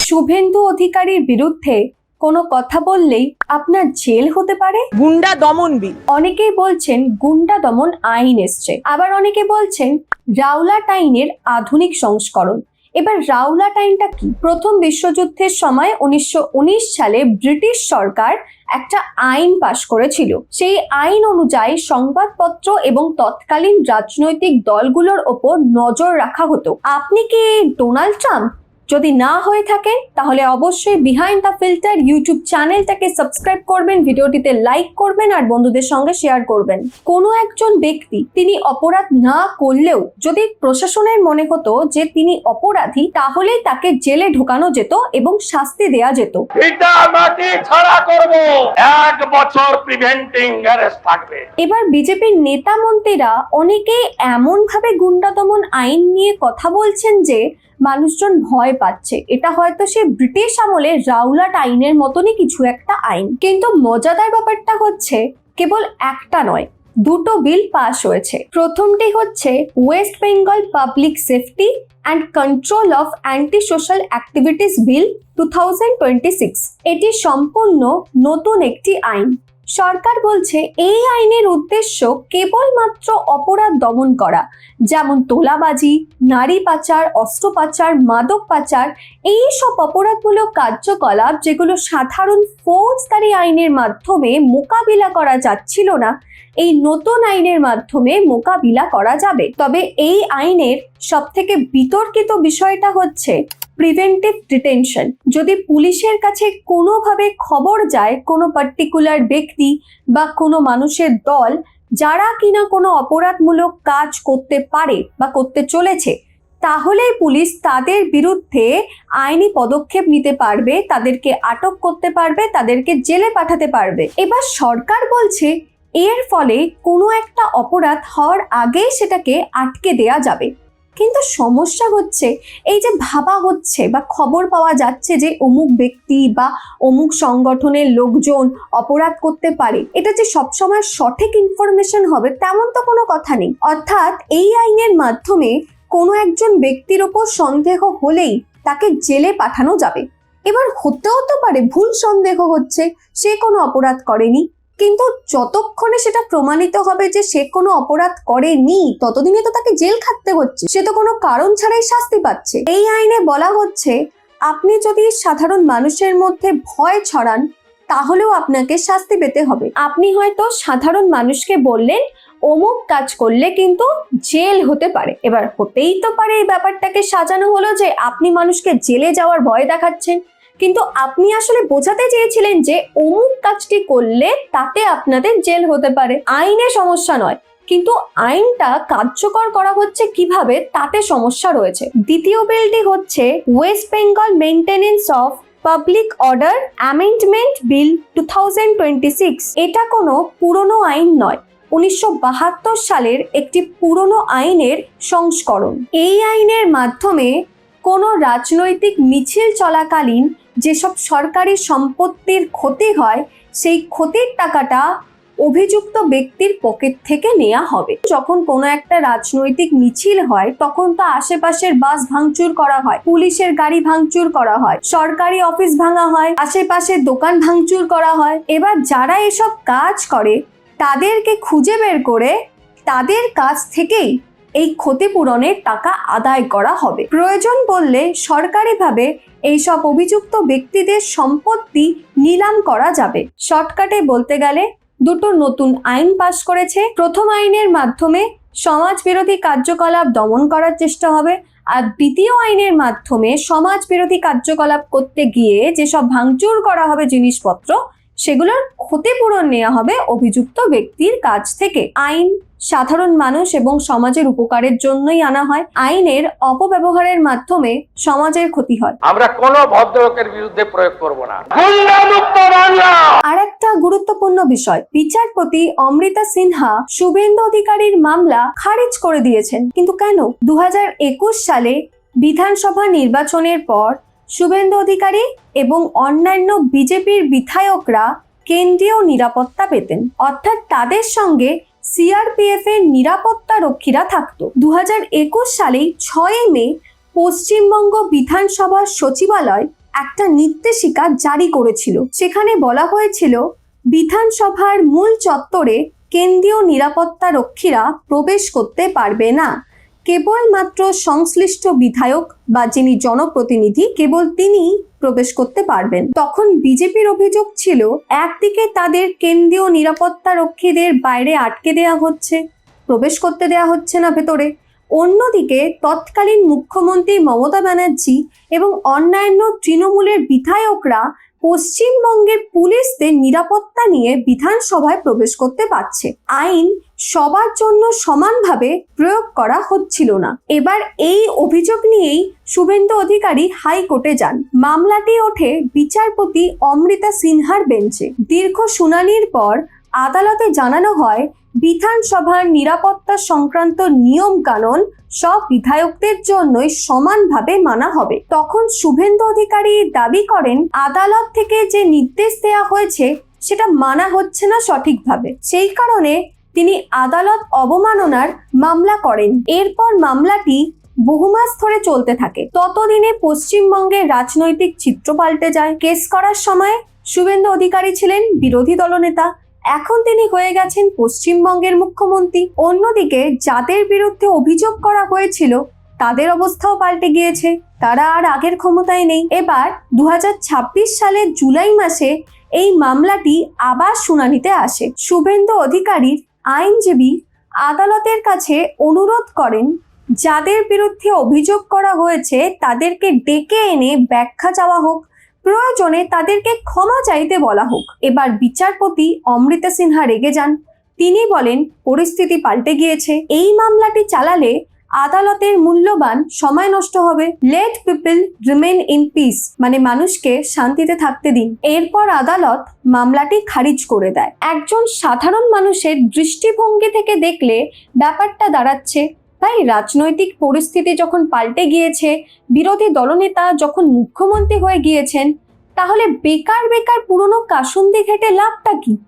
শুভেন্দু অধিকারীর বিরুদ্ধে কোনো কথা বললেই আপনার জেল হতে পারে। গুন্ডা দমন বিল। অনেকেই বলছেন গুন্ডা দমন আইন এসছে, আবার অনেকে বলছেন রাওলাট আইনের আধুনিক সংস্করণ। এবার রাওলাট আইনটা কি? প্রথম বিশ্বযুদ্ধের সময় 1919 সালে ব্রিটিশ সরকার একটা আইন পাশ করেছিল। সেই আইন অনুযায়ী সংবাদপত্র এবং তৎকালীন রাজনৈতিক দলগুলোর ওপর নজর রাখা হতো। আপনি কি ডোনাল্ড ট্রাম্প? যদি না হয়ে থাকেন তাহলে অবশ্যই বিহাইন্ড দ্য ফিল্টার ইউটিউব চ্যানেলটাকে সাবস্ক্রাইব করবেন, ভিডিওটিতে লাইক করবেন আর বন্ধুদের সঙ্গে শেয়ার করবেন। কোনো একজন ব্যক্তি তিনি অপরাধ না করলেও যদি প্রশাসনের মনে হতো যে তিনি অপরাধী, তাহলেই তাকে জেলে ঢোকানো যেত এবং শাস্তি দেয়া যেত। এবার বিজেপির নেতা মন্ত্রীরা অনেকেই এমন ভাবে গুন্ডা দমন আইন নিয়ে কথা বলছেন যে মানুষজন ভয় পাচ্ছে। এটা হয়তো সে ব্রিটিশ আমলে রাওলাট আইনের মতনই কিছু একটা আইন। কিন্তু মজাদার ব্যাপারটা হচ্ছে কেবল একটা নয়, দুটো বিল পাস হয়েছে। প্রথমটি হচ্ছে West Bengal public safety and control of anti social activities bill 2026। এটি সম্পূর্ণ নতুন একটি আইন। সরকার বলছে এই আইনের উদ্দেশ্য কেবলমাত্র অপরাধ দমন করা, যেমন তোলাবাজি, নারী পাচার, অস্ত্র পাচার, মাদক পাচার, এই সব অপরাধমূলক কার্যকলাপ যেগুলো সাধারণ ফৌজদারি আইনের মাধ্যমে মোকাবিলা করা যাচ্ছিল না, এই নতুন আইনের মাধ্যমে মোকাবিলা করা যাবে। তবে এই আইনের সবথেকে বিতর্কিত বিষয়টা হচ্ছে প্রিভেন্টিভ ডিটেনশন। যদি পুলিশের কাছে কোনোভাবে খবর যায় কোনো পার্টিকুলার ব্যক্তি বা কোনো মানুষের দল যারা কিনা কোনো অপরাধমূলক কাজ করতে পারে বা করতে চলেছে, তাহলেই পুলিশ তাদের বিরুদ্ধে আইনি পদক্ষেপ নিতে পারবে, তাদেরকে আটক করতে পারবে, তাদেরকে জেলে পাঠাতে পারবে। এবার সরকার বলছে এর ফলে কোনো একটা অপরাধ হওয়ার আগেই সেটাকে আটকে দেয়া যাবে। কিন্তু সমস্যা হচ্ছে এই যে ভাবা হচ্ছে বা খবর পাওয়া যাচ্ছে যে অমুক ব্যক্তি বা অমুক সংগঠনের লোকজন অপরাধ করতে পারে, এটা যে সবসময় সঠিক ইনফরমেশন হবে তেমন তো কোনো কথা নেই। অর্থাৎ এই আইনের মাধ্যমে কোনো একজন ব্যক্তির ওপর সন্দেহ হলেই তাকে জেলে পাঠানো যাবে। এবার হতেও তো পারে ভুল সন্দেহ হচ্ছে, সে কোনো অপরাধ করেনি, কিন্তু যতক্ষণে সেটা প্রমাণিত হবে যে সে কোনো অপরাধ করেনি ততদিনে তো তাকে জেল খাটতে হচ্ছে, সে তো কোনো কারণ ছাড়াই শাস্তি পাচ্ছে। এই আইনে বলা হচ্ছে আপনি যদি সাধারণ মানুষের মধ্যে ভয় ছড়ান তাহলেও আপনাকে শাস্তি পেতে হবে। আপনি হয়তো সাধারণ মানুষকে বললেন অমুক কাজ করলে কিন্তু জেল হতে পারে। এবার হতেই তো পারে এই ব্যাপারটাকে সাজানো হলো যে আপনি মানুষকে জেলে যাওয়ার ভয় দেখাচ্ছেন, কিন্তু আপনি আসলে বোঝাতে চেয়েছিলেন যে অমুক কাজটি করলে তাতে আপনাদের জেল হতে পারে। আইনে সমস্যা নয়, কিন্তু আইনটা কার্যকর করা হচ্ছে কিভাবে তাতে সমস্যা রয়েছে। দ্বিতীয় বিলটি হচ্ছে West Bengal maintenance of public order amendment bill 2026। এটা কোনো পুরনো আইন নয়, 1972 সালের একটি পুরনো আইনের সংস্করণ। এই আইনের মাধ্যমে কোনো রাজনৈতিক মিছিল চলাকালীন যেসব সরকারি সম্পত্তির ক্ষতি হয় সেই ক্ষতির টাকাটা অভিযুক্ত ব্যক্তির পকেট থেকে নেওয়া হবে। যখন কোনো একটা রাজনৈতিক মিছিল হয় তখন তো আশেপাশের বাস ভাঙচুর করা হয়, পুলিশের গাড়ি ভাঙচুর করা হয়, সরকারি অফিস ভাঙা হয়, আশেপাশের দোকান ভাঙচুর করা হয়। এবার যারা এসব কাজ করে তাদেরকে খুঁজে বের করে তাদের কাছ থেকেই এই ক্ষতিপূরণের টাকা আদায় করা হবে। প্রয়োজন বললে সরকারিভাবে এইসব অভিযুক্ত ব্যক্তিদের সম্পত্তি নিলাম করা যাবে। শর্টকাটে বলতে গেলে দুটো নতুন আইন পাশ করেছে। প্রথম আইনের মাধ্যমে সমাজ বিরোধী কার্যকলাপ দমন করার চেষ্টা হবে, আর দ্বিতীয় আইনের মাধ্যমে সমাজ বিরোধী কার্যকলাপ করতে গিয়ে যেসব ভাঙচুর করা হবে জিনিসপত্র, সেগুলোর ক্ষতিপূরণ নেওয়া হবে অভিযুক্ত ব্যক্তির কাছ থেকে। আইন সাধারণ মানুষ এবং সমাজের উপকারের জন্যই আনা হয়। আইনের অপব্যবহারের মাধ্যমে সমাজের ক্ষতি হয়। আমরা কোনো ভদ্রলোকের বিরুদ্ধে প্রয়োগ করব না। আর একটা গুরুত্বপূর্ণ বিষয়, বিচারপতি অমৃতা সিনহা শুভেন্দু অধিকারীর মামলা খারিজ করে দিয়েছেন। কিন্তু কেন? 2021 সালে বিধানসভা নির্বাচনের পর শুভেন্দু অধিকারী এবং অন্যান্য বিজেপির বিধায়করা কেন্দ্রীয় নিরাপত্তা পেতেন, অর্থাৎ তাদের সঙ্গে সিআরপিএফ এর নিরাপত্তা রক্ষীরা থাকতো। 2021 সালেই 6 মে পশ্চিমবঙ্গ বিধানসভার সচিবালয় একটা নির্দেশিকা জারি করেছিল। সেখানে বলা হয়েছিল বিধানসভার মূল চত্বরে কেন্দ্রীয় নিরাপত্তা রক্ষীরা প্রবেশ করতে পারবে না, কেবলমাত্র সংশ্লিষ্ট বিধায়ক বা যিনি জনপ্রতিনিধি কেবল তিনি প্রবেশ করতে পারবেন। তখন বিজেপির অভিযোগ ছিল একদিকে তাদের কেন্দ্রীয় নিরাপত্তা রক্ষীদের বাইরে আটকে দেওয়া হচ্ছে, প্রবেশ করতে দেওয়া হচ্ছে না ভেতরে, অন্যদিকে তৎকালীন মুখ্যমন্ত্রী মমতা ব্যানার্জি এবং অন্যান্য তৃণমূলের বিধায়করা পশ্চিমবঙ্গের পুলিশদের নিরাপত্তা নিয়ে বিধানসভায় প্রবেশ করতে পারছে। আইন সবার জন্য সমানভাবে প্রয়োগ করা হচ্ছিল না। এবার এই অভিযোগ নিয়েই শুভেন্দু অধিকারী হাইকোর্টে যান। মামলাটি ওঠে বিচারপতি অমৃতা সিনহার বেঞ্চে। দীর্ঘ শুনানির পর আদালতে জানানো হয় বিধানসভার নিরাপত্তা সংক্রান্ত নিয়ম কানুন সব বিধায়কদের জন্যই সমানভাবে মানা হবে। তখন শুভেন্দু অধিকারী দাবি করেন আদালত থেকে যে নির্দেশ দেওয়া হয়েছে সেটা মানা হচ্ছে না সঠিকভাবে, সেই কারণে তিনি আদালত অবমাননার মামলা করেন। এরপর মামলাটি বহু মাস ধরে চলতে থাকে। ততদিনে পশ্চিমবঙ্গের রাজনৈতিক চিত্র পাল্টে যায়। কেস করার সময় শুভেন্দু অধিকারী ছিলেন বিরোধী দলনেতা, এখন তিনি হয়ে গেছেন পশ্চিমবঙ্গের মুখ্যমন্ত্রী। অন্যদিকে যাদের বিরুদ্ধে অভিযোগ করা হয়েছিল তাদের অবস্থাও পাল্টে গিয়েছে, তারা আর আগের ক্ষমতায় নেই। এবার 2026 সালের জুলাই মাসে এই মামলাটি আবার শুনানিতে আসে। শুভেন্দু অধিকারীর আইনজীবী আদালতের কাছে অনুরোধ করেন যাদের বিরুদ্ধে অভিযোগ করা হয়েছে তাদেরকে ডেকে এনে ব্যাখ্যা চাওয়া হোক, প্রয়োজনে তাদেরকে ক্ষমা চাইতে বলা হোক। এবার বিচারপতি অমৃতা সিনহা রেগে যান। তিনি বলেন পরিস্থিতি পাল্টে গিয়েছে, এই মামলাটি চালালে আদালতের মূল্যবান সময় নষ্ট হবে। Late people remain in peace, মানে মানুষকে শান্তিতে থাকতে দিন। এরপর আদালত মামলাটি খারিজ করে দেয়। একজন সাধারণ মানুষের দৃষ্টিভঙ্গি থেকে দেখলে ব্যাপারটা দাঁড়াচ্ছে তাই রাজনৈতিক পরিস্থিতি যখন পাল্টে গিয়েছে, বিরোধী দলনেতা যখন মুখ্যমন্ত্রী হয়ে গিয়েছেন, তাহলে বেকার পুরনো কাসুন্দি ঘেটে লাভটা কি?